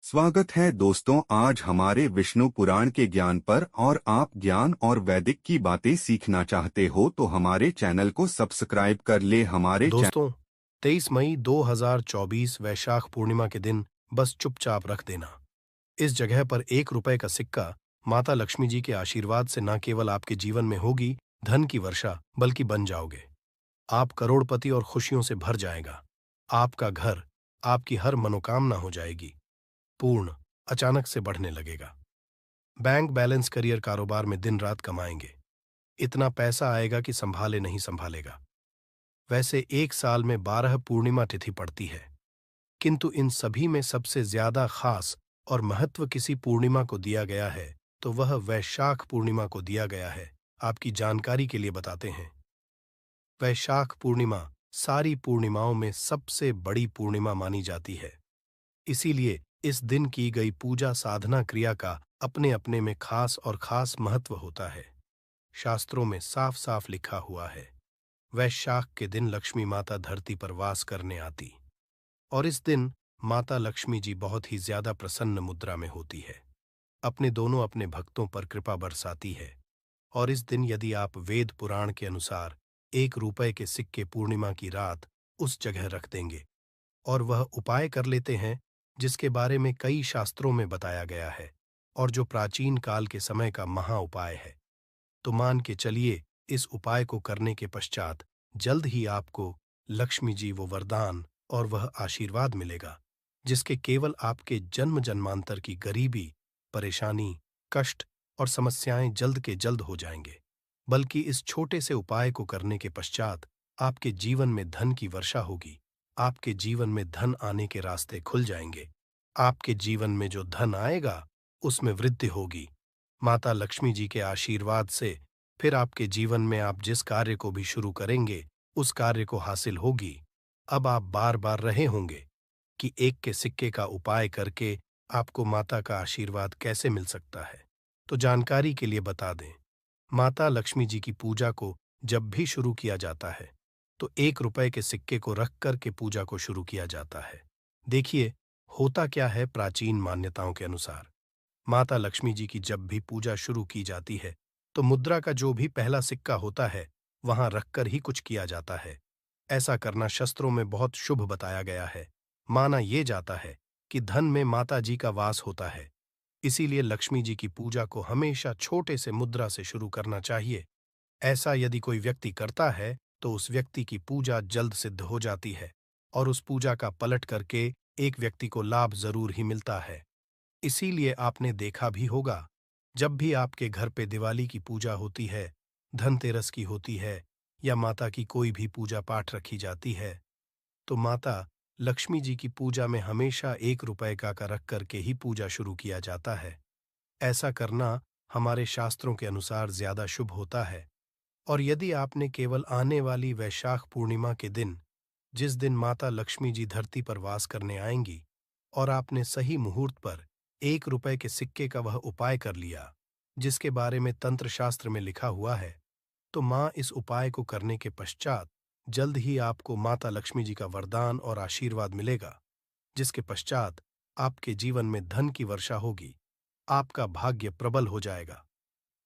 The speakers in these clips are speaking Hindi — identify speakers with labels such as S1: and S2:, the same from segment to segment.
S1: स्वागत है दोस्तों। आज हमारे विष्णु पुराण के ज्ञान पर और आप ज्ञान और वैदिक की बातें सीखना चाहते हो तो हमारे चैनल को सब्सक्राइब कर ले। हमारे
S2: दोस्तों, 23 मई 2024 वैशाख पूर्णिमा के दिन बस चुपचाप रख देना। इस जगह पर 1 रुपए का सिक्का माता लक्ष्मी जी के आशीर्वाद से न केवल आपके जीवन में होगी धन की वर्षा, बल्कि बन जाओगे। आप करोड़पति और खुशियों से भर जाएगा। आपका घर, आपकी हर मनोकामना हो जाएगी पूर्ण, अचानक से बढ़ने लगेगा। बैंक बैलेंस, करियर, कारोबार में दिन रात कमाएंगे। इतना पैसा आएगा कि संभाले नहीं संभालेगा। वैसे एक साल में 12 पूर्णिमा तिथि पड़ती है, किंतु इन सभी में सबसे ज्यादा खास और महत्व किसी पूर्णिमा को दिया गया है, तो वह वैशाख पूर्णिमा को दिया गया है। आपकी जानकारी के लिए बताते हैं, वैशाख पूर्णिमा सारी पूर्णिमाओं में सबसे बड़ी पूर्णिमा मानी जाती है। इसीलिए इस दिन की गई पूजा साधना क्रिया का अपने अपने में खास और खास महत्व होता है। शास्त्रों में साफ साफ लिखा हुआ है, वैशाख के दिन लक्ष्मी माता धरती पर वास करने आती, और इस दिन माता लक्ष्मी जी बहुत ही ज्यादा प्रसन्न मुद्रा में होती है। अपने भक्तों पर कृपा बरसाती है। और इस दिन यदि आप वेद पुराण के अनुसार 1 रुपए के सिक्के पूर्णिमा की रात उस जगह रख देंगे और वह उपाय कर लेते हैं जिसके बारे में कई शास्त्रों में बताया गया है और जो प्राचीन काल के समय का महा उपाय है, तो मान के चलिए इस उपाय को करने के पश्चात जल्द ही आपको लक्ष्मी जी वो वरदान और वह आशीर्वाद मिलेगा जिसके केवल आपके जन्म जन्मांतर की गरीबी, परेशानी, कष्ट और समस्याएं जल्द के जल्द हो जाएंगे। बल्कि इस छोटे से उपाय को करने के पश्चात आपके जीवन में धन की वर्षा होगी। आपके जीवन में धन आने के रास्ते खुल जाएंगे। आपके जीवन में जो धन आएगा उसमें वृद्धि होगी माता लक्ष्मी जी के आशीर्वाद से। फिर आपके जीवन में आप जिस कार्य को भी शुरू करेंगे उस कार्य को हासिल होगी। अब आप बार बार रहे होंगे कि 1 के सिक्के का उपाय करके आपको माता का आशीर्वाद कैसे मिल सकता है, तो जानकारी के लिए बता दें, माता लक्ष्मी जी की पूजा को जब भी शुरू किया जाता है तो 1 रुपए के सिक्के को रख कर के पूजा को शुरू किया जाता है। देखिए, होता क्या है, प्राचीन मान्यताओं के अनुसार माता लक्ष्मी जी की जब भी पूजा शुरू की जाती है तो मुद्रा का जो भी पहला सिक्का होता है वहां रखकर ही कुछ किया जाता है। ऐसा करना शास्त्रों में बहुत शुभ बताया गया है। माना ये जाता है कि धन में माता जी का वास होता है। इसीलिए लक्ष्मी जी की पूजा को हमेशा छोटे से मुद्रा से शुरू करना चाहिए। ऐसा यदि कोई व्यक्ति करता है तो उस व्यक्ति की पूजा जल्द सिद्ध हो जाती है और उस पूजा का पलट करके एक व्यक्ति को लाभ जरूर ही मिलता है। इसीलिए आपने देखा भी होगा, जब भी आपके घर पे दिवाली की पूजा होती है, धनतेरस की होती है या माता की कोई भी पूजा पाठ रखी जाती है, तो माता लक्ष्मी जी की पूजा में हमेशा 1 रुपए का रख करके ही पूजा शुरू किया जाता है। ऐसा करना हमारे शास्त्रों के अनुसार ज्यादा शुभ होता है। और यदि आपने केवल आने वाली वैशाख पूर्णिमा के दिन, जिस दिन माता लक्ष्मी जी धरती पर वास करने आएंगी, और आपने सही मुहूर्त पर 1 रुपए के सिक्के का वह उपाय कर लिया जिसके बारे में तंत्र शास्त्र में लिखा हुआ है, तो माँ इस उपाय को करने के पश्चात जल्द ही आपको माता लक्ष्मी जी का वरदान और आशीर्वाद मिलेगा, जिसके पश्चात आपके जीवन में धन की वर्षा होगी। आपका भाग्य प्रबल हो जाएगा।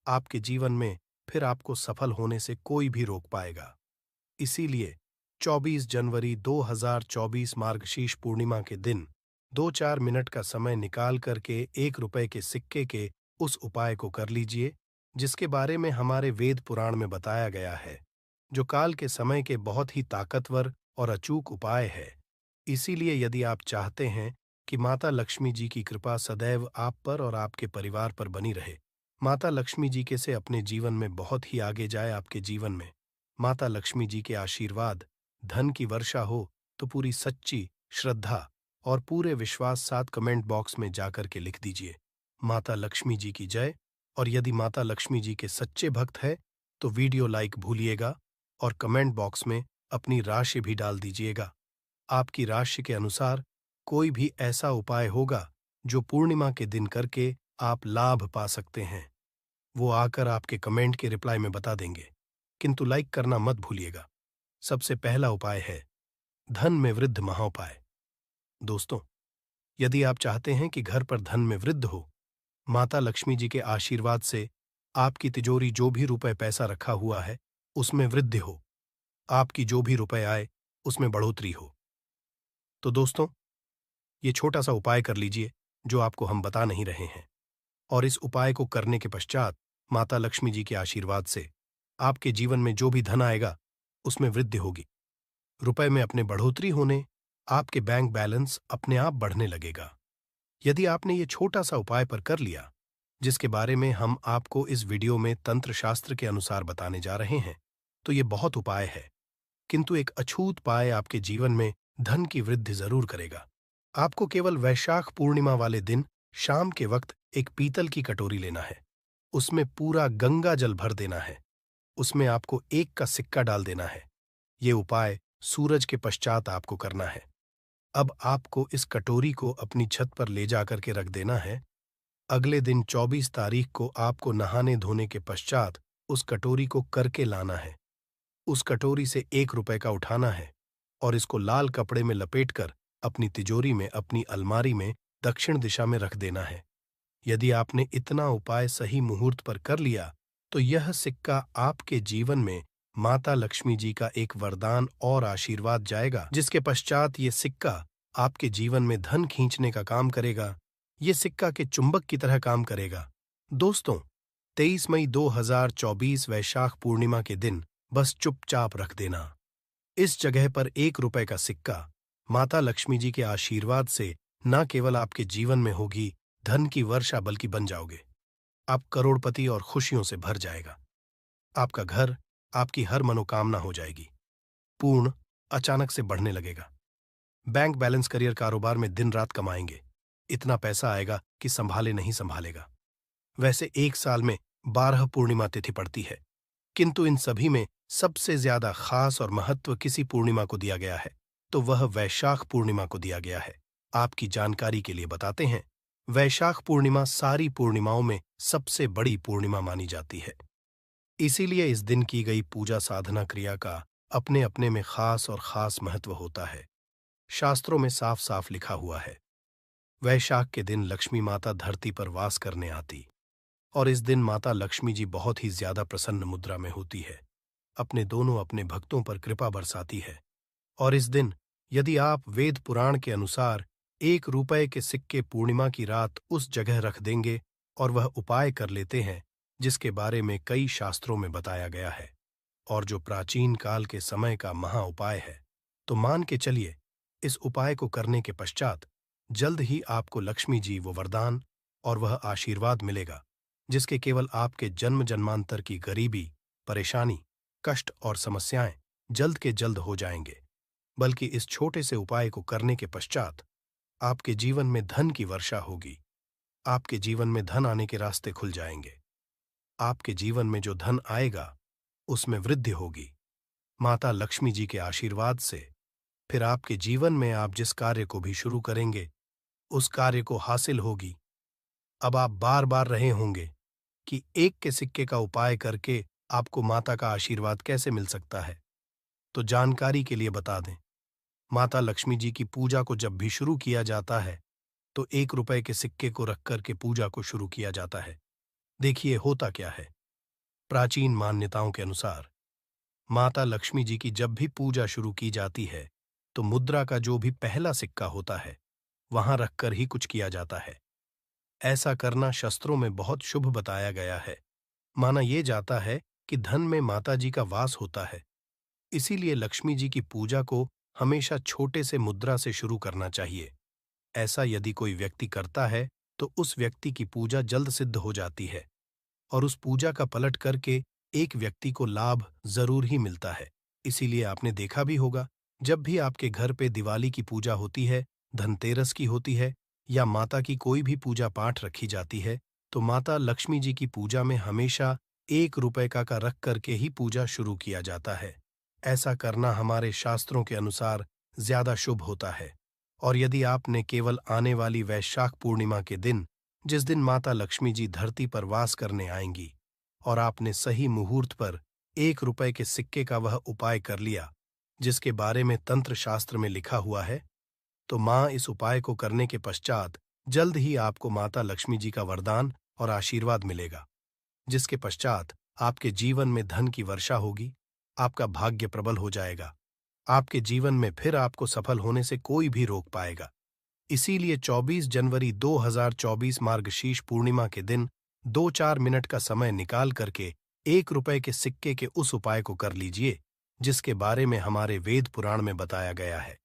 S2: आपके जीवन में फिर आपको सफल होने से कोई भी रोक पाएगा। इसीलिए 24 जनवरी 2024 मार्गशीर्ष पूर्णिमा के दिन 2-4 मिनट का समय निकाल करके 1 रुपए के सिक्के के उस उपाय को कर लीजिए जिसके बारे में हमारे वेद पुराण में बताया गया है, जो काल के समय के बहुत ही ताकतवर और अचूक उपाय है। इसीलिए यदि आप चाहते हैं कि माता लक्ष्मी जी की कृपा सदैव आप पर और आपके परिवार पर बनी रहे, माता लक्ष्मी जी के से अपने जीवन में बहुत ही आगे जाए, आपके जीवन में माता लक्ष्मी जी के आशीर्वाद, धन की वर्षा हो, तो पूरी सच्ची श्रद्धा और पूरे विश्वास साथ कमेंट बॉक्स में जाकर के लिख दीजिए, माता लक्ष्मी जी की जय। और यदि माता लक्ष्मी जी के सच्चे भक्त हैं तो वीडियो लाइक भूलिएगा और कमेंट बॉक्स में अपनी राशि भी डाल दीजिएगा। आपकी राशि के अनुसार कोई भी ऐसा उपाय होगा जो पूर्णिमा के दिन करके आप लाभ पा सकते हैं, वो आकर आपके कमेंट के रिप्लाई में बता देंगे, किंतु लाइक करना मत भूलिएगा। सबसे पहला उपाय है धन में वृद्धि महाउपाय। दोस्तों, यदि आप चाहते हैं कि घर पर धन में वृद्धि हो, माता लक्ष्मी जी के आशीर्वाद से आपकी तिजोरी जो भी रुपए पैसा रखा हुआ है, उसमें वृद्धि हो, आपकी जो भी रुपए आए, उसमें बढ़ोतरी हो, तो दोस्तों, ये छोटा सा उपाय कर लीजिए जो आपको हम बता नहीं रहे हैं। और इस उपाय को करने के पश्चात माता लक्ष्मी जी के आशीर्वाद से आपके जीवन में जो भी धन आएगा, उसमें वृद्धि होगी। रुपए में अपने बढ़ोतरी होने, आपके बैंक बैलेंस अपने आप बढ़ने लगेगा। यदि आपने ये छोटा सा उपाय पर कर लिया, जिसके बारे में हम आपको इस वीडियो में तंत्र शास्त्र के अनुसार बताने जा रहे हैं, तो ये बहुत उपाय है, किंतु एक अछूत उपाय आपके जीवन में धन की वृद्धि जरूर करेगा। आपको केवल वैशाख पूर्णिमा वाले दिन शाम के वक्त एक पीतल की कटोरी लेना है, उसमें पूरा गंगा जल भर देना है, उसमें आपको 1 का सिक्का डाल देना है। ये उपाय सूरज के पश्चात आपको करना है। अब आपको इस कटोरी को अपनी छत पर ले जाकर के रख देना है। अगले दिन 24 तारीख को आपको नहाने धोने के पश्चात उस कटोरी को करके लाना है। उस कटोरी से 1 रुपए का उठाना है और इसको लाल कपड़े में लपेटकर अपनी तिजोरी में, अपनी अलमारी में दक्षिण दिशा में रख देना है। यदि आपने इतना उपाय सही मुहूर्त पर कर लिया, तो यह सिक्का आपके जीवन में माता लक्ष्मी जी का एक वरदान और आशीर्वाद जाएगा, जिसके पश्चात ये सिक्का आपके जीवन में धन खींचने का काम करेगा। ये सिक्का के चुंबक की तरह काम करेगा। दोस्तों, 23 मई 2024 वैशाख पूर्णिमा के दिन बस चुपचाप रख देना। इस जगह पर 1 रुपए का सिक्का माता लक्ष्मी जी के आशीर्वाद से न केवल आपके जीवन में होगी धन की वर्षा, बल्कि बन जाओगे। आप करोड़पति और खुशियों से भर जाएगा। आपका घर, आपकी हर मनोकामना हो जाएगी पूर्ण, अचानक से बढ़ने लगेगा। बैंक बैलेंस, करियर, कारोबार में दिन रात कमाएंगे। इतना पैसा आएगा कि संभाले नहीं संभालेगा। वैसे 1 साल में 12 पूर्णिमा तिथि पड़ती है, किंतु इन सभी में सबसे ज्यादा खास और महत्व किसी पूर्णिमा को दिया गया है, तो वह वैशाख पूर्णिमा को दिया गया है। आपकी जानकारी के लिए बताते हैं, वैशाख पूर्णिमा सारी पूर्णिमाओं में सबसे बड़ी पूर्णिमा मानी जाती है। इसीलिए इस दिन की गई पूजा साधना क्रिया का अपने अपने में खास और खास महत्व होता है। शास्त्रों में साफ साफ लिखा हुआ है, वैशाख के दिन लक्ष्मी माता धरती पर वास करने आती, और इस दिन माता लक्ष्मी जी बहुत ही ज्यादा प्रसन्न मुद्रा में होती है, अपने भक्तों पर कृपा बरसाती है। और इस दिन यदि आप वेद पुराण के अनुसार 1 रुपए के सिक्के पूर्णिमा की रात उस जगह रख देंगे और वह उपाय कर लेते हैं जिसके बारे में कई शास्त्रों में बताया गया है, और जो प्राचीन काल के समय का महा उपाय है, तो मान के चलिए इस उपाय को करने के पश्चात जल्द ही आपको लक्ष्मी जी वो वरदान और वह आशीर्वाद मिलेगा, जिसके केवल आपके जन्म जन्मांतर की गरीबी, परेशानी, कष्ट और समस्याएं जल्द के जल्द हो जाएंगे। बल्कि इस छोटे से उपाय को करने के पश्चात आपके जीवन में धन की वर्षा होगी। आपके जीवन में धन आने के रास्ते खुल जाएंगे। आपके जीवन में जो धन आएगा, उसमें वृद्धि होगी माता लक्ष्मी जी के आशीर्वाद से। फिर आपके जीवन में आप जिस कार्य को भी शुरू करेंगे, उस कार्य को हासिल होगी। अब आप बार बार रहे होंगे कि 1 के सिक्के का उपाय करके आपको माता का आशीर्वाद कैसे मिल सकता है, तो जानकारी के लिए बता दें, माता लक्ष्मी जी की पूजा को जब भी शुरू किया जाता है, तो 1 रुपए के सिक्के को रख करके पूजा को शुरू किया जाता है। देखिए होता क्या है। प्राचीन मान्यताओं के अनुसार माता लक्ष्मी जी की जब भी पूजा शुरू की जाती है, तो मुद्रा का जो भी पहला सिक्का होता है, वहां रखकर ही कुछ किया जाता है। ऐसा करना शास्त्रों में बहुत शुभ बताया गया है। माना यह जाता है कि धन में माता जी का वास होता है। इसीलिए लक्ष्मी जी की पूजा को हमेशा छोटे से मुद्रा से शुरू करना चाहिए। ऐसा यदि कोई व्यक्ति करता है, तो उस व्यक्ति की पूजा जल्द सिद्ध हो जाती है, और उस पूजा का पलट करके एक व्यक्ति को लाभ जरूर ही मिलता है। इसीलिए आपने देखा भी होगा, जब भी आपके घर पे दिवाली की पूजा होती है, धनतेरस की होती है, या माता की कोई भी पूजा पाठ रखी जाती है, तो माता लक्ष्मी जी की पूजा में हमेशा 1 रुपए का रख करके ही पूजा शुरू किया जाता है। ऐसा करना हमारे शास्त्रों के अनुसार ज्यादा शुभ होता है। और यदि आपने केवल आने वाली वैशाख पूर्णिमा के दिन, जिस दिन माता लक्ष्मी जी धरती पर वास करने आएंगी, और आपने सही मुहूर्त पर 1 रुपए के सिक्के का वह उपाय कर लिया, जिसके बारे में तंत्र शास्त्र में लिखा हुआ है, तो माँ इस उपाय को करने के पश्चात जल्द ही आपको माता लक्ष्मी जी का वरदान और आशीर्वाद मिलेगा, जिसके पश्चात आपके जीवन में धन की वर्षा होगी, आपका भाग्य प्रबल हो जाएगा, आपके जीवन में फिर आपको सफल होने से कोई भी रोक पाएगा। इसीलिए 24 जनवरी 2024 मार्गशीर्ष पूर्णिमा के दिन 2-4 मिनट का समय निकाल करके 1 रुपए के सिक्के के उस उपाय को कर लीजिए, जिसके बारे में हमारे वेद पुराण में बताया गया है,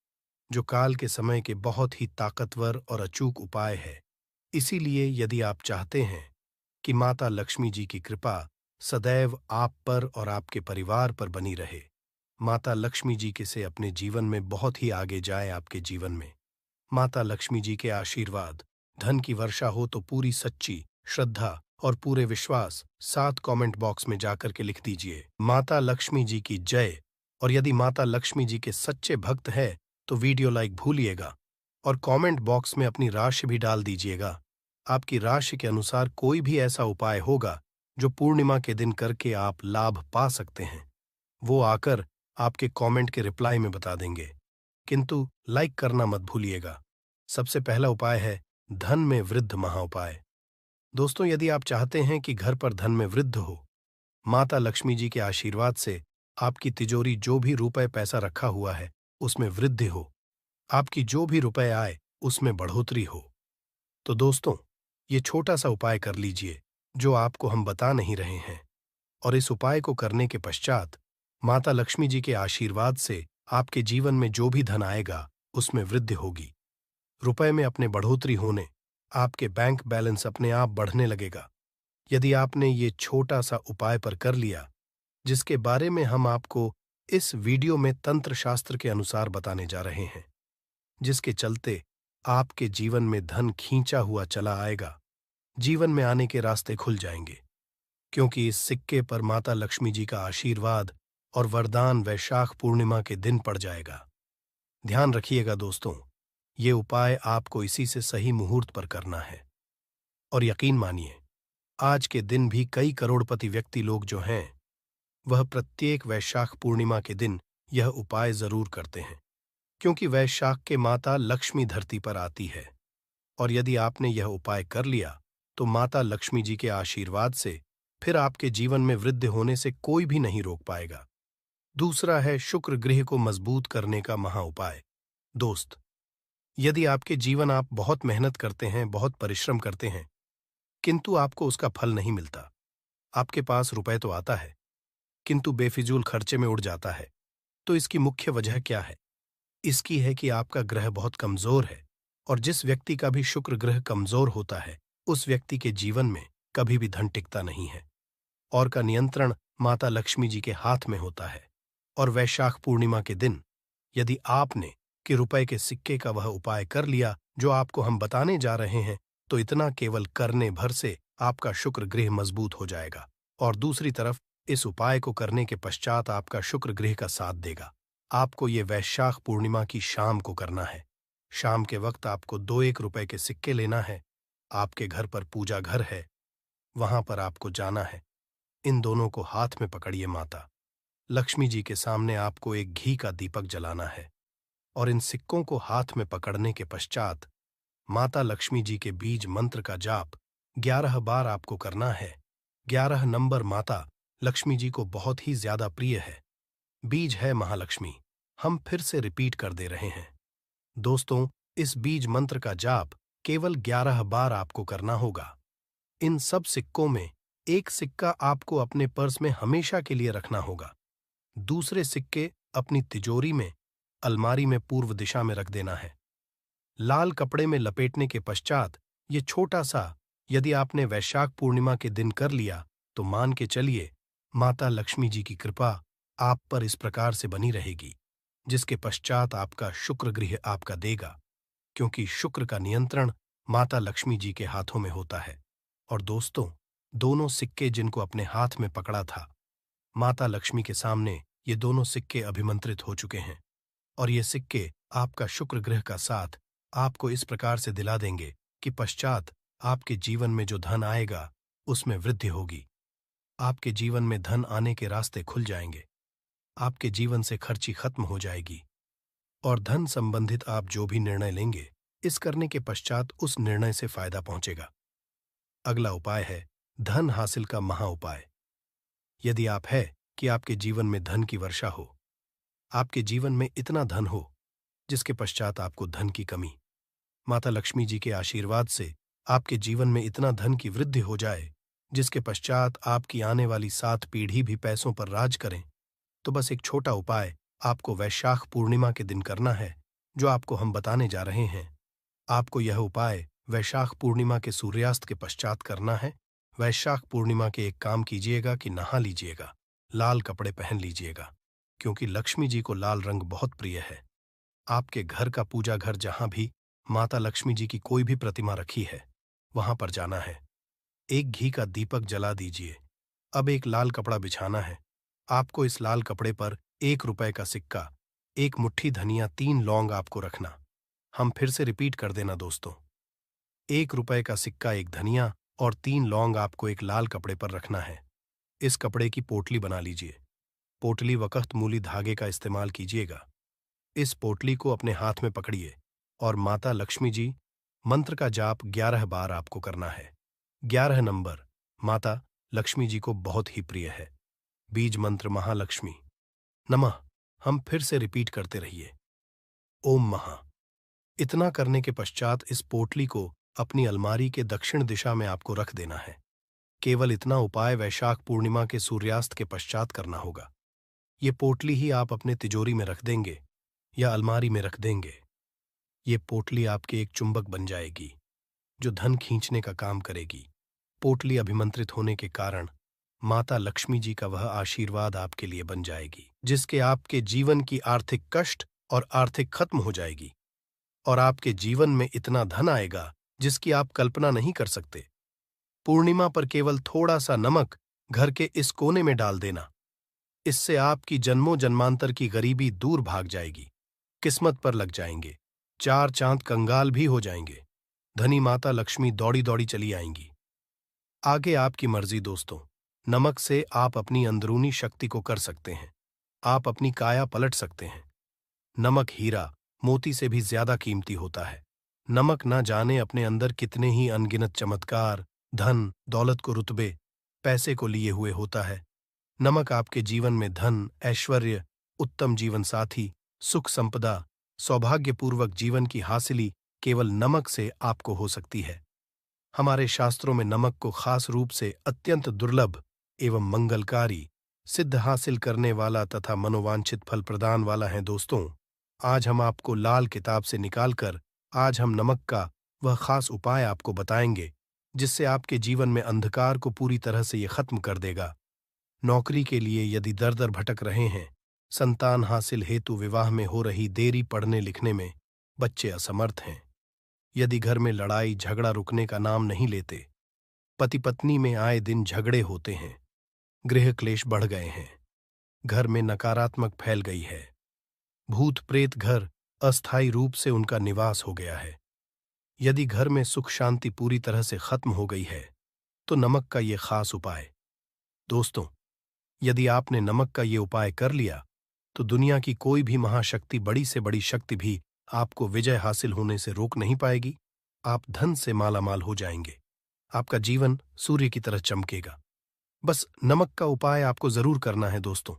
S2: जो काल के समय के बहुत ही ताकतवर और अचूक उपाय है। इसीलिए यदि आप चाहते हैं कि माता लक्ष्मी जी की कृपा सदैव आप पर और आपके परिवार पर बनी रहे, माता लक्ष्मी जी के से अपने जीवन में बहुत ही आगे जाए आपके जीवन में, माता लक्ष्मी जी के आशीर्वाद, धन की वर्षा हो तो पूरी सच्ची श्रद्धा और पूरे विश्वास 7 कमेंट बॉक्स में जाकर के लिख दीजिए, माता लक्ष्मी जी की जय। और यदि माता लक्ष्मी जी के सच्चे भक्त हैं तो वीडियो लाइक भूलिएगा और कमेंट बॉक्स में अपनी राशि भी डाल दीजिएगा। आपकी राशि के अनुसार कोई भी ऐसा उपाय होगा जो पूर्णिमा के दिन करके आप लाभ पा सकते हैं, वो आकर आपके कमेंट के रिप्लाई में बता देंगे, किंतु लाइक करना मत भूलिएगा। सबसे पहला उपाय है धन में वृद्धि महाउपाय। दोस्तों, यदि आप चाहते हैं कि घर पर धन में वृद्धि हो, माता लक्ष्मी जी के आशीर्वाद से आपकी तिजोरी जो भी रुपए पैसा रखा हुआ है उसमें वृद्धि हो, आपकी जो भी रुपए आए उसमें बढ़ोतरी हो, तो दोस्तों ये छोटा सा उपाय कर लीजिए जो आपको हम बता नहीं रहे हैं। और इस उपाय को करने के पश्चात माता लक्ष्मी जी के आशीर्वाद से आपके जीवन में जो भी धन आएगा उसमें वृद्धि होगी, रुपए में अपने बढ़ोतरी होने, आपके बैंक बैलेंस अपने आप बढ़ने लगेगा। यदि आपने ये छोटा सा उपाय पर कर लिया, जिसके बारे में हम आपको इस वीडियो में तंत्र शास्त्र के अनुसार बताने जा रहे हैं, जिसके चलते आपके जीवन में धन खींचा हुआ चला आएगा, जीवन में आने के रास्ते खुल जाएंगे, क्योंकि इस सिक्के पर माता लक्ष्मी जी का आशीर्वाद और वरदान वैशाख पूर्णिमा के दिन पड़ जाएगा। ध्यान रखिएगा दोस्तों, ये उपाय आपको इसी से सही मुहूर्त पर करना है। और यकीन मानिए, आज के दिन भी कई करोड़पति व्यक्ति लोग जो हैं, वह प्रत्येक वैशाख पूर्णिमा के दिन यह उपाय जरूर करते हैं, क्योंकि वैशाख के माता लक्ष्मी धरती पर आती है। और यदि आपने यह उपाय कर लिया तो माता लक्ष्मी जी के आशीर्वाद से फिर आपके जीवन में वृद्धि होने से कोई भी नहीं रोक पाएगा। दूसरा है शुक्र गृह को मजबूत करने का महा उपाय। दोस्त, यदि आपके जीवन आप बहुत मेहनत करते हैं, बहुत परिश्रम करते हैं, किंतु आपको उसका फल नहीं मिलता, आपके पास रुपए तो आता है किंतु बेफिजूल खर्चे में उड़ जाता है, तो इसकी मुख्य वजह क्या है? इसकी है कि आपका ग्रह बहुत कमजोर है, और जिस व्यक्ति का भी शुक्र ग्रह कमजोर होता है उस व्यक्ति के जीवन में कभी भी धन टिकता नहीं है, और का नियंत्रण माता लक्ष्मी जी के हाथ में होता है। और वैशाख पूर्णिमा के दिन यदि आपने कि रुपए के सिक्के का वह उपाय कर लिया जो आपको हम बताने जा रहे हैं, तो इतना केवल करने भर से आपका शुक्र गृह मजबूत हो जाएगा। और दूसरी तरफ इस उपाय को करने के पश्चात आपका शुक्र गृह का साथ देगा। आपको ये वैशाख पूर्णिमा की शाम को करना है। शाम के वक्त आपको 2-1 रुपए के सिक्के लेना है, आपके घर पर पूजा घर है, वहां पर आपको जाना है, इन दोनों को हाथ में पकड़िए, माता लक्ष्मी जी के सामने आपको एक घी का दीपक जलाना है, और इन सिक्कों को हाथ में पकड़ने के पश्चात माता लक्ष्मी जी के बीज मंत्र का जाप 11 बार आपको करना है। 11 नंबर माता लक्ष्मी जी को बहुत ही ज्यादा प्रिय है। बीज है महालक्ष्मी, हम फिर से रिपीट कर दे रहे हैं। दोस्तों, इस बीज मंत्र का जाप केवल 11 बार आपको करना होगा। इन सब सिक्कों में एक सिक्का आपको अपने पर्स में हमेशा के लिए रखना होगा, दूसरे सिक्के अपनी तिजोरी में अलमारी में पूर्व दिशा में रख देना है। लाल कपड़े में लपेटने के पश्चात ये छोटा सा यदि आपने वैशाख पूर्णिमा के दिन कर लिया तो मान के चलिए माता लक्ष्मी जी की कृपा आप पर इस प्रकार से बनी रहेगी, जिसके पश्चात आपका शुक्र गृह आपका देगा, क्योंकि शुक्र का नियंत्रण माता लक्ष्मी जी के हाथों में होता है। और दोस्तों, दोनों सिक्के जिनको अपने हाथ में पकड़ा था, माता लक्ष्मी के सामने ये दोनों सिक्के अभिमंत्रित हो चुके हैं, और ये सिक्के आपका शुक्र ग्रह का साथ आपको इस प्रकार से दिला देंगे कि पश्चात आपके जीवन में जो धन आएगा उसमें वृद्धि होगी, आपके जीवन में धन आने के रास्ते खुल जाएंगे, आपके जीवन से खर्ची खत्म हो जाएगी, और धन संबंधित आप जो भी निर्णय लेंगे, इस करने के पश्चात उस निर्णय से फायदा पहुंचेगा। अगला उपाय है धन हासिल का महा उपाय। यदि आप है कि आपके जीवन में धन की वर्षा हो, आपके जीवन में इतना धन हो जिसके पश्चात आपको धन की कमी, माता लक्ष्मी जी के आशीर्वाद से आपके जीवन में इतना धन की वृद्धि हो जाए जिसके पश्चात आपकी आने वाली 7 पीढ़ी भी पैसों पर राज करें, तो बस एक छोटा उपाय आपको वैशाख पूर्णिमा के दिन करना है, जो आपको हम बताने जा रहे हैं। आपको यह उपाय वैशाख पूर्णिमा के सूर्यास्त के पश्चात करना है। वैशाख पूर्णिमा के एक काम कीजिएगा कि नहा लीजिएगा, लाल कपड़े पहन लीजिएगा, क्योंकि लक्ष्मी जी को लाल रंग बहुत प्रिय है। आपके घर का पूजा घर जहां भी माता लक्ष्मी जी की कोई भी प्रतिमा रखी है, वहां पर जाना है। एक घी का दीपक जला दीजिए। अब एक लाल कपड़ा बिछाना है। आपको इस लाल कपड़े पर 1 रुपए का सिक्का, 1 मुट्ठी धनिया, 3 लौंग आपको रखना। हम फिर से रिपीट कर देना दोस्तों। 1 रुपए का सिक्का, 1 धनिया और 3 लौंग आपको एक लाल कपड़े पर रखना है। इस कपड़े की पोटली बना लीजिए। पोटली वक़्त मूली धागे का इस्तेमाल कीजिएगा। इस पोटली को अपने हाथ में पकड़िए और माता लक्ष्मी जी मंत्र का जाप 11 बार आपको करना है। 11 नंबर माता लक्ष्मी जी को बहुत ही प्रिय है। बीज मंत्र महालक्ष्मी नमः हम फिर से रिपीट करते रहिए। ओम महा। इतना करने के पश्चात इस पोटली को अपनी अलमारी के दक्षिण दिशा में आपको रख देना है। केवल इतना उपाय वैशाख पूर्णिमा के सूर्यास्त के पश्चात करना होगा। ये पोटली ही आप अपने तिजोरी में रख देंगे या अलमारी में रख देंगे। ये पोटली आपके एक चुंबक बन जाएगी जो धन खींचने का काम करेगी। पोटली अभिमंत्रित होने के कारण माता लक्ष्मी जी का वह आशीर्वाद आपके लिए बन जाएगी, जिसके आपके जीवन की आर्थिक कष्ट और आर्थिक खत्म हो जाएगी और आपके जीवन में इतना धन आएगा जिसकी आप कल्पना नहीं कर सकते। पूर्णिमा पर केवल थोड़ा सा नमक घर के इस कोने में डाल देना। इससे आपकी जन्मों जन्मांतर की गरीबी दूर भाग जाएगी, किस्मत पर लग जाएंगे, 4 चांद कंगाल भी हो जाएंगे, धनी माता लक्ष्मी दौड़ी दौड़ी चली आएंगी। आगे आपकी मर्जी दोस्तों। नमक से आप अपनी अंदरूनी शक्ति को कर सकते हैं। आप अपनी काया पलट सकते हैं। नमक हीरा मोती से भी ज्यादा कीमती होता है। नमक ना जाने अपने अंदर कितने ही अनगिनत चमत्कार, धन दौलत को, रुतबे पैसे को लिए हुए होता है। नमक आपके जीवन में धन, ऐश्वर्य, उत्तम जीवन साथी, सुख संपदा, सौभाग्यपूर्वक जीवन की हासिली केवल नमक से आपको हो सकती है। हमारे शास्त्रों में नमक को खास रूप से अत्यंत दुर्लभ एवं मंगलकारी, सिद्ध हासिल करने वाला तथा मनोवांछित फल प्रदान वाला है दोस्तों। आज हम आपको लाल किताब से निकालकर आज हम नमक का वह खास उपाय आपको बताएंगे जिससे आपके जीवन में अंधकार को पूरी तरह से ये खत्म कर देगा। नौकरी के लिए यदि दर दर भटक रहे हैं, संतान हासिल हेतु विवाह में हो रही देरी, पढ़ने लिखने में बच्चे असमर्थ हैं, यदि घर में लड़ाई झगड़ा रुकने का नाम नहीं लेते, पति पत्नी में आए दिन झगड़े होते हैं, गृह क्लेश बढ़ गए हैं, घर में नकारात्मक फैल गई है, भूत प्रेत घर अस्थायी रूप से उनका निवास हो गया है, यदि घर में सुख शांति पूरी तरह से खत्म हो गई है, तो नमक का ये खास उपाय। दोस्तों, यदि आपने नमक का ये उपाय कर लिया तो दुनिया की कोई भी महाशक्ति, बड़ी से बड़ी शक्ति भी आपको विजय हासिल होने से रोक नहीं पाएगी। आप धन से मालामाल हो जाएंगे। आपका जीवन सूर्य की तरह चमकेगा। बस नमक का उपाय आपको जरूर करना है दोस्तों।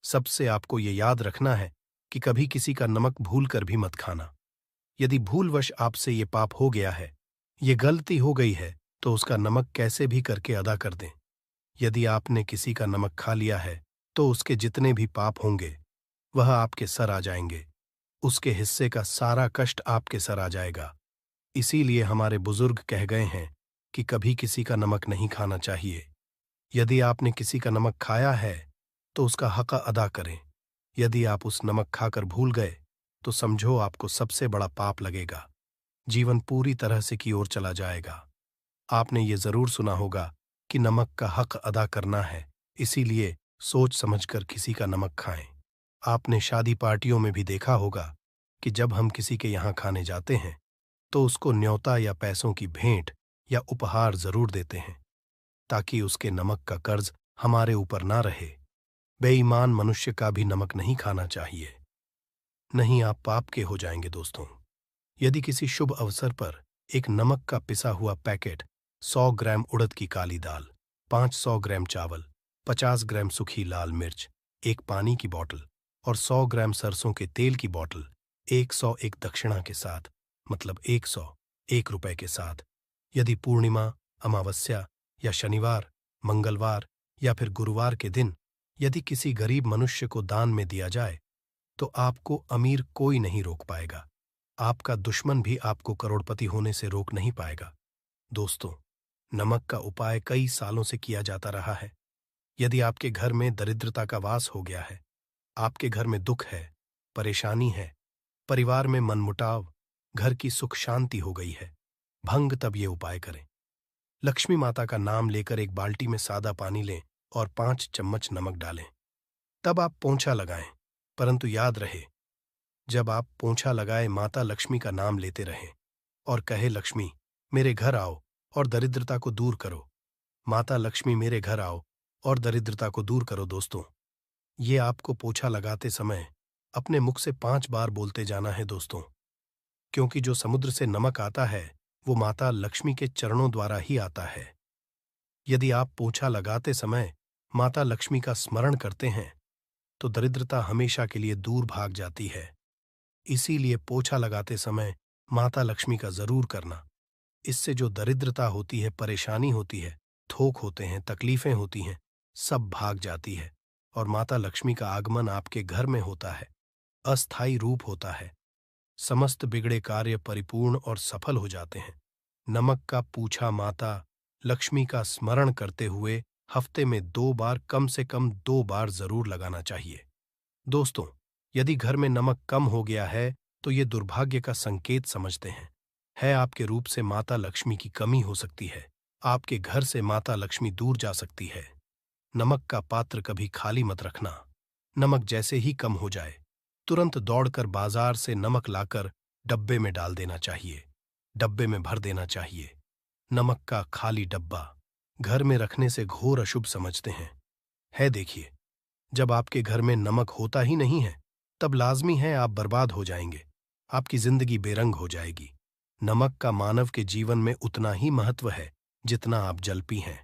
S2: सबसे आपको ये याद रखना है कि कभी किसी का नमक भूल कर भी मत खाना। यदि भूलवश आपसे ये पाप हो गया है, ये गलती हो गई है, तो उसका नमक कैसे भी करके अदा कर दें। यदि आपने किसी का नमक खा लिया है तो उसके जितने भी पाप होंगे वह आपके सर आ जाएंगे। उसके हिस्से का सारा कष्ट आपके सर आ जाएगा। इसीलिए हमारे बुजुर्ग कह गए हैं कि कभी किसी का नमक नहीं खाना चाहिए। यदि आपने किसी का नमक खाया है तो उसका हक अदा करें। यदि आप उस नमक खाकर भूल गए तो समझो आपको सबसे बड़ा पाप लगेगा। जीवन पूरी तरह से की ओर चला जाएगा। आपने ये जरूर सुना होगा कि नमक का हक अदा करना है, इसीलिए सोच समझकर किसी का नमक खाएं। आपने शादी पार्टियों में भी देखा होगा कि जब हम किसी के यहाँ खाने जाते हैं तो उसको न्योता या पैसों की भेंट या उपहार जरूर देते हैं, ताकि उसके नमक का कर्ज हमारे ऊपर ना रहे। बेईमान मनुष्य का भी नमक नहीं खाना चाहिए। नहीं आप पाप के हो जाएंगे दोस्तों। यदि किसी शुभ अवसर पर एक नमक का पिसा हुआ पैकेट, 100 ग्राम उड़द की काली दाल, 500 ग्राम चावल, 50 ग्राम सूखी लाल मिर्च, एक पानी की बोतल और 100 ग्राम सरसों के तेल की बोतल 101 दक्षिणा के साथ, मतलब 1 रुपए के साथ, यदि पूर्णिमा, अमावस्या या शनिवार, मंगलवार या फिर गुरुवार के दिन यदि किसी गरीब मनुष्य को दान में दिया जाए तो आपको अमीर कोई नहीं रोक पाएगा। आपका दुश्मन भी आपको करोड़पति होने से रोक नहीं पाएगा। दोस्तों, नमक का उपाय कई सालों से किया जाता रहा है। यदि आपके घर में दरिद्रता का वास हो गया है, आपके घर में दुख है, परेशानी है, परिवार में मनमुटाव, घर की सुख शांति हो गई है, भंग तब ये उपाय करें। लक्ष्मी माता का नाम लेकर एक बाल्टी में सादा पानी लें और 5 चम्मच नमक डालें। तब आप पोंछा लगाएं, परंतु याद रहे, जब आप पोंछा लगाए माता लक्ष्मी का नाम लेते रहें और कहे लक्ष्मी मेरे घर आओ और दरिद्रता को दूर करो। माता लक्ष्मी मेरे घर आओ और दरिद्रता को दूर करो। दोस्तों, ये आपको पोछा लगाते समय अपने मुख से 5 बार बोलते जाना है दोस्तों, क्योंकि जो समुद्र से नमक आता है वो माता लक्ष्मी के चरणों द्वारा ही आता है। यदि आप पोछा लगाते समय माता लक्ष्मी का स्मरण करते हैं तो दरिद्रता हमेशा के लिए दूर भाग जाती है। इसीलिए पोछा लगाते समय माता लक्ष्मी का जरूर करना। इससे जो दरिद्रता होती है, परेशानी होती है, थोक होते हैं, तकलीफें होती हैं, सब भाग जाती है और माता लक्ष्मी का आगमन आपके घर में होता है, अस्थायी रूप होता है। समस्त बिगड़े कार्य परिपूर्ण और सफल हो जाते हैं। नमक का पूछा माता लक्ष्मी का स्मरण करते हुए हफ्ते में 2 बार, कम से कम 2 बार जरूर लगाना चाहिए। दोस्तों, यदि घर में नमक कम हो गया है तो ये दुर्भाग्य का संकेत समझते हैं। है आपके रूप से माता लक्ष्मी की कमी हो सकती है। आपके घर से माता लक्ष्मी दूर जा सकती है। नमक का पात्र कभी खाली मत रखना। नमक जैसे ही कम हो जाए तुरंत दौड़कर बाजार से नमक लाकर डब्बे में डाल देना चाहिए, डब्बे में भर देना चाहिए। नमक का खाली डब्बा घर में रखने से घोर अशुभ समझते हैं। देखिए, जब आपके घर में नमक होता ही नहीं है तब लाजमी है आप बर्बाद हो जाएंगे, आपकी जिंदगी बेरंग हो जाएगी। नमक का मानव के जीवन में उतना ही महत्व है जितना आप जल पी हैं।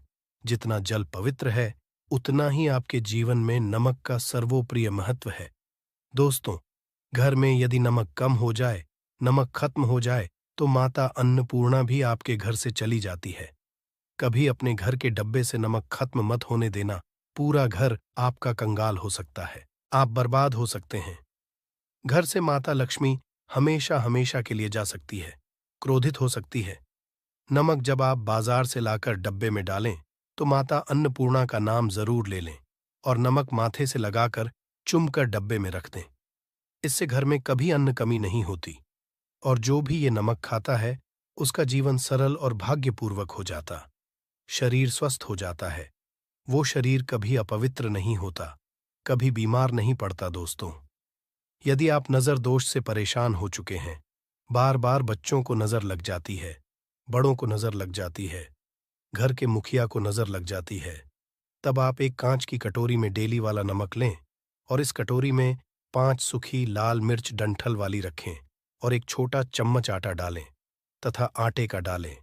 S2: जितना जल पवित्र है उतना ही आपके जीवन में नमक का सर्वोप्रिय महत्व है। दोस्तों, घर में यदि नमक कम हो जाए, नमक खत्म हो जाए तो माता अन्नपूर्णा भी आपके घर से चली जाती है। कभी अपने घर के डब्बे से नमक खत्म मत होने देना, पूरा घर आपका कंगाल हो सकता है, आप बर्बाद हो सकते हैं। घर से माता लक्ष्मी हमेशा हमेशा के लिए जा सकती है, क्रोधित हो सकती है। नमक जब आप बाजार से लाकर डब्बे में डालें तो माता अन्नपूर्णा का नाम जरूर ले लें और नमक माथे से लगाकर चुमकर डब्बे में रख दें। इससे घर में कभी अन्न कमी नहीं होती और जो भी ये नमक खाता है उसका जीवन सरल और भाग्यपूर्वक हो जाता, शरीर स्वस्थ हो जाता है। वो शरीर कभी अपवित्र नहीं होता, कभी बीमार नहीं पड़ता। दोस्तों, यदि आप नजर दोष से परेशान हो चुके हैं, बार बार बच्चों को नजर लग जाती है, बड़ों को नजर लग जाती है, घर के मुखिया को नजर लग जाती है, तब आप एक कांच की कटोरी में डेली वाला नमक लें और इस कटोरी में 5 सूखी लाल मिर्च डंठल वाली रखें और एक छोटा चम्मच आटा डालें तथा आटे का डालें।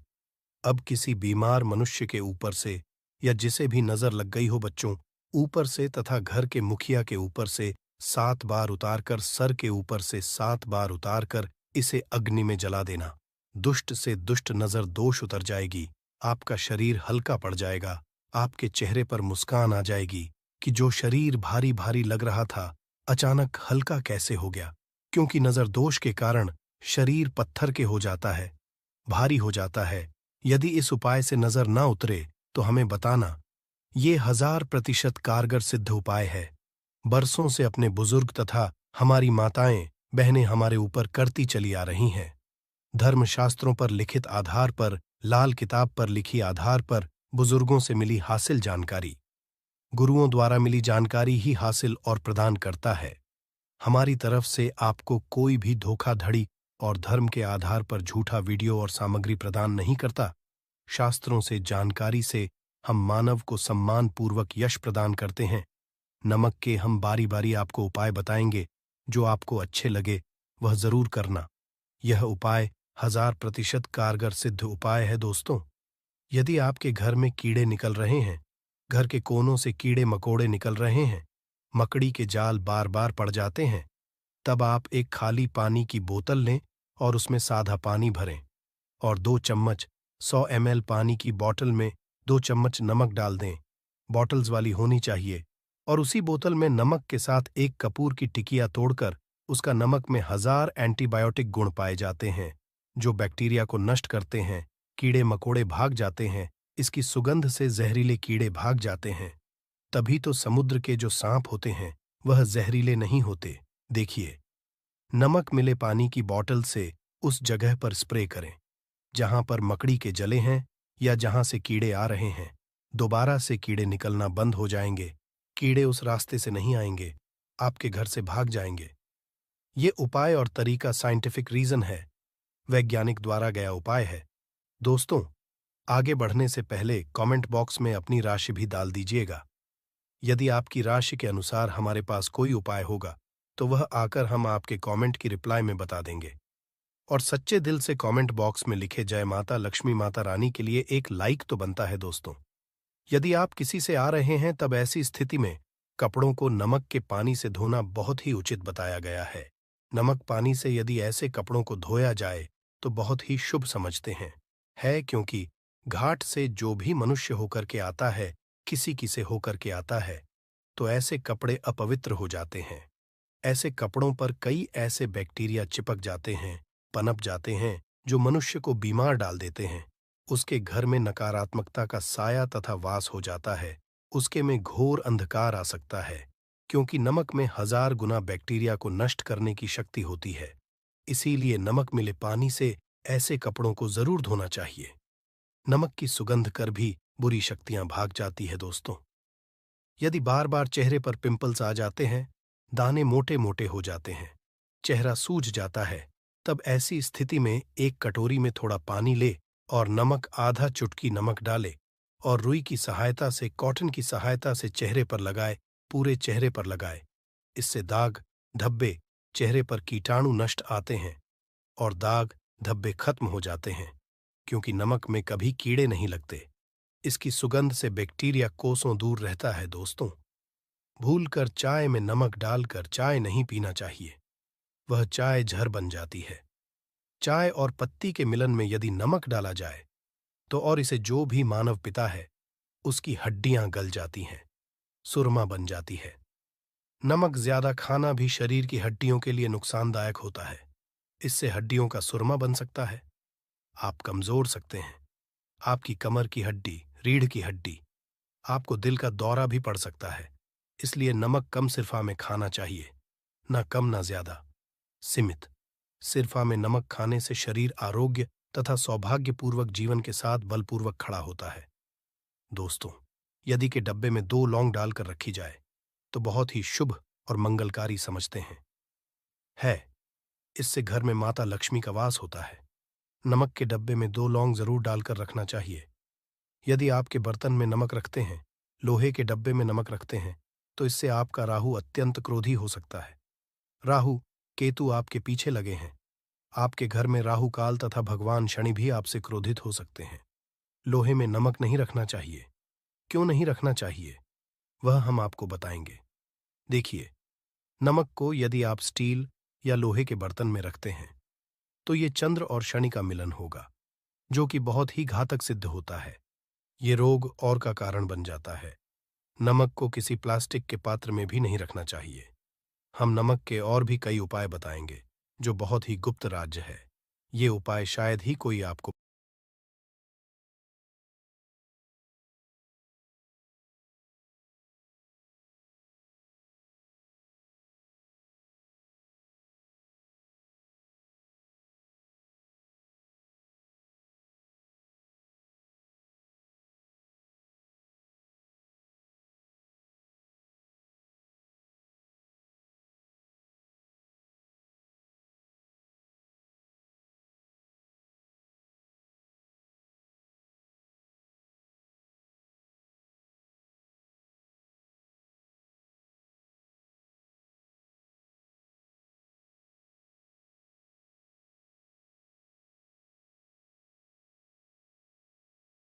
S2: अब किसी बीमार मनुष्य के ऊपर से या जिसे भी नजर लग गई हो, बच्चों ऊपर से तथा घर के मुखिया के ऊपर से 7 बार उतारकर, सर के ऊपर से 7 बार उतारकर इसे अग्नि में जला देना। दुष्ट से दुष्ट नजर दोष उतर जाएगी, आपका शरीर हल्का पड़ जाएगा, आपके चेहरे पर मुस्कान आ जाएगी कि जो शरीर भारी भारी लग रहा था अचानक हल्का कैसे हो गया, क्योंकि नजर दोष के कारण शरीर पत्थर के हो जाता है, भारी हो जाता है। यदि इस उपाय से नजर ना उतरे तो हमें बताना। ये 1000% कारगर सिद्ध उपाय है। बरसों से अपने बुजुर्ग तथा हमारी माताएं बहनें हमारे ऊपर करती चली आ रही हैं। धर्मशास्त्रों पर लिखित आधार पर, लाल किताब पर लिखी आधार पर, बुजुर्गों से मिली हासिल जानकारी, गुरुओं द्वारा मिली जानकारी ही हासिल और प्रदान करता है। हमारी तरफ से आपको कोई भी धोखाधड़ी और धर्म के आधार पर झूठा वीडियो और सामग्री प्रदान नहीं करता। शास्त्रों से, जानकारी से हम मानव को सम्मान पूर्वक यश प्रदान करते हैं। नमक के हम बारी बारी आपको उपाय बताएंगे जो आपको अच्छे लगे वह जरूर करना। यह उपाय 1000% कारगर सिद्ध उपाय है दोस्तों। यदि आपके घर में कीड़े निकल रहे हैं, घर के कोनों से कीड़े मकोड़े निकल रहे हैं, मकड़ी के जाल बार बार पड़ जाते हैं, तब आप एक खाली पानी की बोतल लें और उसमें सादा पानी भरें और 2 चम्मच 100 ml पानी की बोतल में 2 चम्मच नमक डाल दें। बॉटल्स वाली होनी चाहिए। और उसी बोतल में नमक के साथ एक कपूर की टिकिया तोड़कर उसका नमक में 1000 एंटीबायोटिक गुण पाए जाते हैं जो बैक्टीरिया को नष्ट करते हैं। कीड़े मकोड़े भाग जाते हैं, इसकी सुगंध से जहरीले कीड़े भाग जाते हैं। तभी तो समुद्र के जो सांप होते हैं वह जहरीले नहीं होते। देखिए, नमक मिले पानी की बोतल से उस जगह पर स्प्रे करें जहां पर मकड़ी के जले हैं या जहां से कीड़े आ रहे हैं। दोबारा से कीड़े निकलना बंद हो जाएंगे। कीड़े उस रास्ते से नहीं आएंगे, आपके घर से भाग जाएंगे। ये उपाय और तरीका साइंटिफिक रीजन है, वैज्ञानिक द्वारा गया उपाय है। दोस्तों, आगे बढ़ने से पहले कमेंट बॉक्स में अपनी राशि भी डाल दीजिएगा। यदि आपकी राशि के अनुसार हमारे पास कोई उपाय होगा तो वह आकर हम आपके कमेंट की रिप्लाई में बता देंगे। और सच्चे दिल से कमेंट बॉक्स में लिखे जय माता लक्ष्मी माता रानी के लिए एक लाइक तो बनता है दोस्तों। यदि आप किसी से आ रहे हैं तब ऐसी स्थिति में कपड़ों को नमक के पानी से धोना बहुत ही उचित बताया गया है। नमक पानी से यदि ऐसे कपड़ों को धोया जाए तो बहुत ही शुभ समझते हैं, क्योंकि घाट से जो भी मनुष्य होकर के आता है, किसी की से होकर के आता है, तो ऐसे कपड़े अपवित्र हो जाते हैं। ऐसे कपड़ों पर कई ऐसे बैक्टीरिया चिपक जाते हैं, पनप जाते हैं, जो मनुष्य को बीमार डाल देते हैं। उसके घर में नकारात्मकता का साया तथा वास हो जाता है। उसके में घोर अंधकार आ सकता है, क्योंकि नमक में 1000 गुना बैक्टीरिया को नष्ट करने की शक्ति होती है। इसीलिए नमक मिले पानी से ऐसे कपड़ों को जरूर धोना चाहिए। नमक की सुगंध कर भी बुरी शक्तियां भाग जाती है दोस्तों। यदि बार बार चेहरे पर पिंपल्स आ जाते हैं, दाने मोटे मोटे हो जाते हैं, चेहरा सूज जाता है, तब ऐसी स्थिति में एक कटोरी में थोड़ा पानी ले और नमक आधा चुटकी नमक डाले और रुई की सहायता से, कॉटन की सहायता से चेहरे पर लगाए, पूरे चेहरे पर लगाए। इससे दाग धब्बे, चेहरे पर कीटाणु नष्ट आते हैं और दाग धब्बे खत्म हो जाते हैं, क्योंकि नमक में कभी कीड़े नहीं लगते। इसकी सुगंध से बैक्टीरिया कोसों दूर रहता है दोस्तों। भूलकर चाय में नमक डालकर चाय नहीं पीना चाहिए, वह चाय जहर बन जाती है। चाय और पत्ती के मिलन में यदि नमक डाला जाए तो और इसे जो भी मानव पिता है उसकी हड्डियां गल जाती हैं, सुरमा बन जाती है। नमक ज्यादा खाना भी शरीर की हड्डियों के लिए नुकसानदायक होता है। इससे हड्डियों का सुरमा बन सकता है, आप कमजोर सकते हैं, आपकी कमर की हड्डी, रीढ़ की हड्डी, आपको दिल का दौरा भी पड़ सकता है। इसलिए नमक कम सिरफा में खाना चाहिए, ना कम ना ज्यादा, सीमित। सिरफा में नमक खाने से शरीर आरोग्य तथा सौभाग्यपूर्वक जीवन के साथ बलपूर्वक खड़ा होता है। दोस्तों, यदि के डब्बे में 2 लौंग डालकर रखी जाए तो बहुत ही शुभ और मंगलकारी समझते हैं। इससे घर में माता लक्ष्मी का वास होता है। नमक के डब्बे में 2 लौंग जरूर डालकर रखना चाहिए। यदि आपके बर्तन में नमक रखते हैं, लोहे के डब्बे में नमक रखते हैं, तो इससे आपका राहु अत्यंत क्रोधी हो सकता है। राहु केतु आपके पीछे लगे हैं। आपके घर में राहु काल तथा भगवान शनि भी आपसे क्रोधित हो सकते हैं। लोहे में नमक नहीं रखना चाहिए। क्यों नहीं रखना चाहिए, वह हम आपको बताएंगे। देखिए, नमक को यदि आप स्टील या लोहे के बर्तन में रखते हैं तो ये चंद्र और शनि का मिलन होगा, जो कि बहुत ही घातक सिद्ध होता है। ये रोग और का कारण बन जाता है। नमक को किसी प्लास्टिक के पात्र में भी नहीं रखना चाहिए। हम नमक के और भी कई उपाय बताएंगे जो बहुत ही गुप्त राज्य है। ये उपाय शायद ही कोई आपको